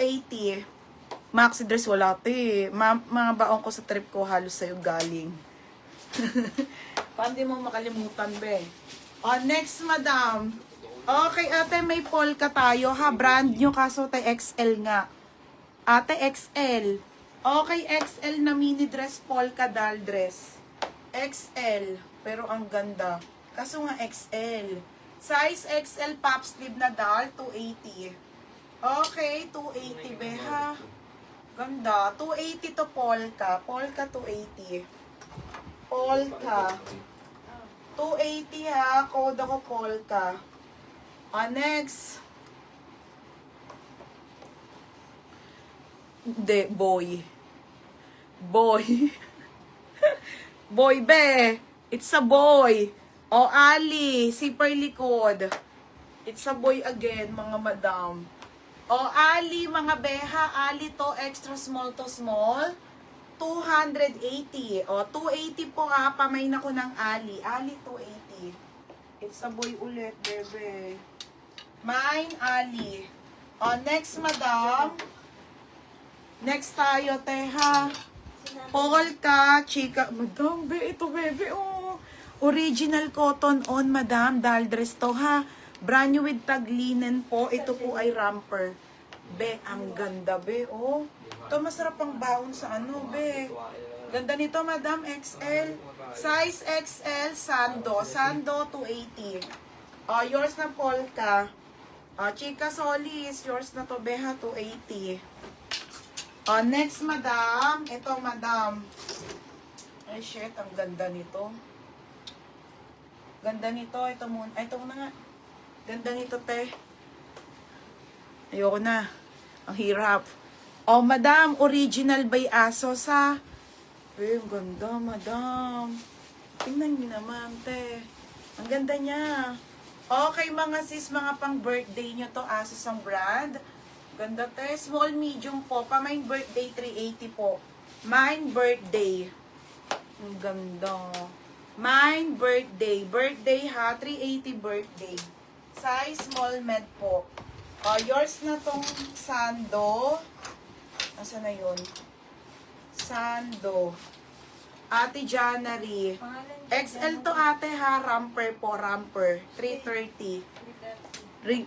280. Maxi dress wala te. Mga baong ko sa trip ko halos sa'yo galing. Paano di mo makalimutan, be? Next, madam. Okay, ate, may polka tayo, ha? Brand nyo, kaso tayo XL nga. Ate, XL. Okay, XL na mini dress, polka doll dress. XL. Pero ang ganda. Kaso nga XL. Size XL, pop sleeve na doll, 280. Okay, 280, be, ha? Ganda. 280 to polka. Polka, 280. Polka. 280 ha. Code ako polka. Next. Hindi, boy. Boy. Boy, be. It's a boy. Ali. Zipper likod. It's a boy again, mga madam. Ali, mga beha. Ali to, extra small to small. 280. 280 po ha. Pamain ako ng Ali. Ali, 280. It's a boy ulit, bebe. Mine, Ali. Next, madam. Next tayo, teha. Polka, chika. Madam, be, ito, bebe, Original cotton on, madam. Doll dress to, ha. Brand new with tag linen po. Ito po ay romper. Be, ang ganda, be, Ito, masarap ang baon sa ano, be. Ganda nito, madam, XL. Size XL, sando. Sando, 280. Yours na polka. Chika solis, yours na to, beha, 280. Next, madam. Ito, madam. Ay, shit, ang ganda nito. Ganda nito. Ito muna. Ito muna nga. Ganda nito, te. Ayoko na. Ang hirap. Madam, original by ASOS, ha? Ang ganda, madam. Tingnan niyo naman, te. Ang ganda niya. Okay, mga sis, mga pang birthday nyo to, ASOS ang brand. Ganda, te. Small, medium po. Mine birthday, 380 po. Mine birthday. Ang ganda. Mine birthday. Birthday, ha? 380 birthday. Size small med po. Yours na tong sando. Asa na yun? Sando. Ate January. XL to ate ha. Romper po. Romper. 330.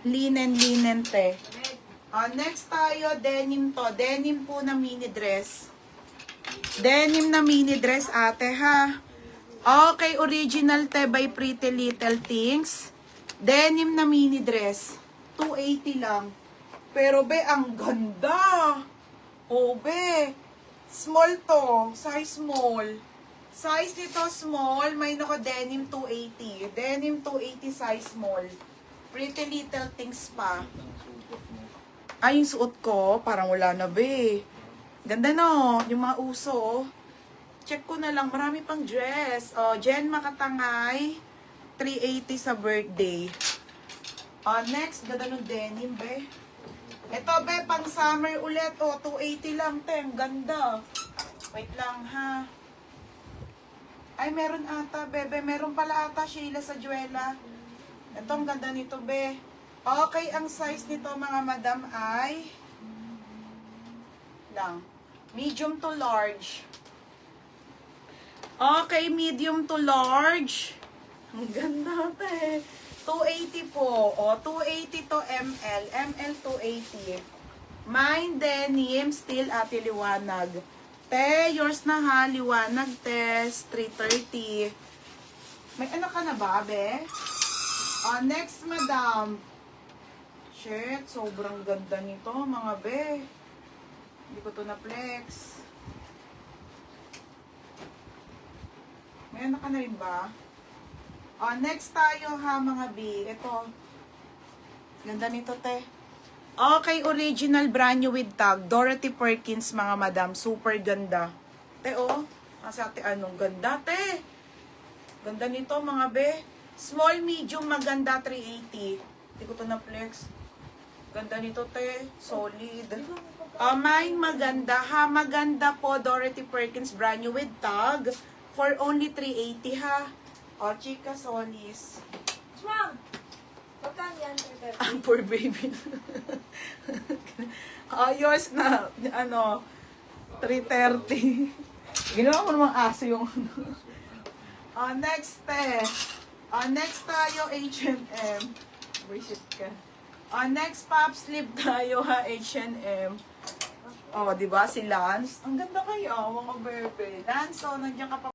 Linen te. Next tayo. Denim to. Denim po na mini dress. Denim na mini dress ate ha. Okay. Original te by Pretty Little Things. Denim na mini dress. 280 lang. Pero be, ang ganda. Be. Small to. Size small. Size nito small. May nako denim 280. Denim 280 size small. Pretty Little Things pa. Yung suot ko, parang wala na be. Ganda no. Yung mga uso. Check ko na lang. Marami pang dress. Jen Makatangay. 380 sa birthday. Next, ganda ng denim, be. Ito, be, pang summer ulit. 280 lang, te. Ang ganda. Wait lang, ha. Ay, meron ata, bebe. Meron pala ata, Sheila, sa Juela. Ito, ang ganda nito, be. Okay, ang size nito, mga madam, ay medium to large. Okay, medium to large. Ang ganda, te. 280 po. 280 to ML. ML 280. Mine denim, still ate liwanag. Te, yours na ha, liwanag test. 330. May ano ka na ba, be? Next, madam. Shit, sobrang ganda nito, mga be. Hindi ko to na-flex. May ano ka na rin ba? Next tayo ha, mga B. Ito. Ganda nito, te. Okay, original brand new with tag. Dorothy Perkins, mga madam. Super ganda. Te, Asa te, anong ganda, te. Ganda nito, mga B. Small, medium, maganda, 380. Hindi ko to na-flex. Ganda nito, te. Solid. Mine, maganda ha. Maganda po, Dorothy Perkins, brand new with tag. For only 380 ha. Chika solis. Ma'am, magkano yan? Poor baby. Ayos na, 3:30. Ginawa mo namang aso yung next next tayo, H&M. Visit ka. Next, pop sleeve tayo ha, H&M. Di ba si Lance? Ang ganda kayo, mga bebe. Lance, nandiyan ka pa.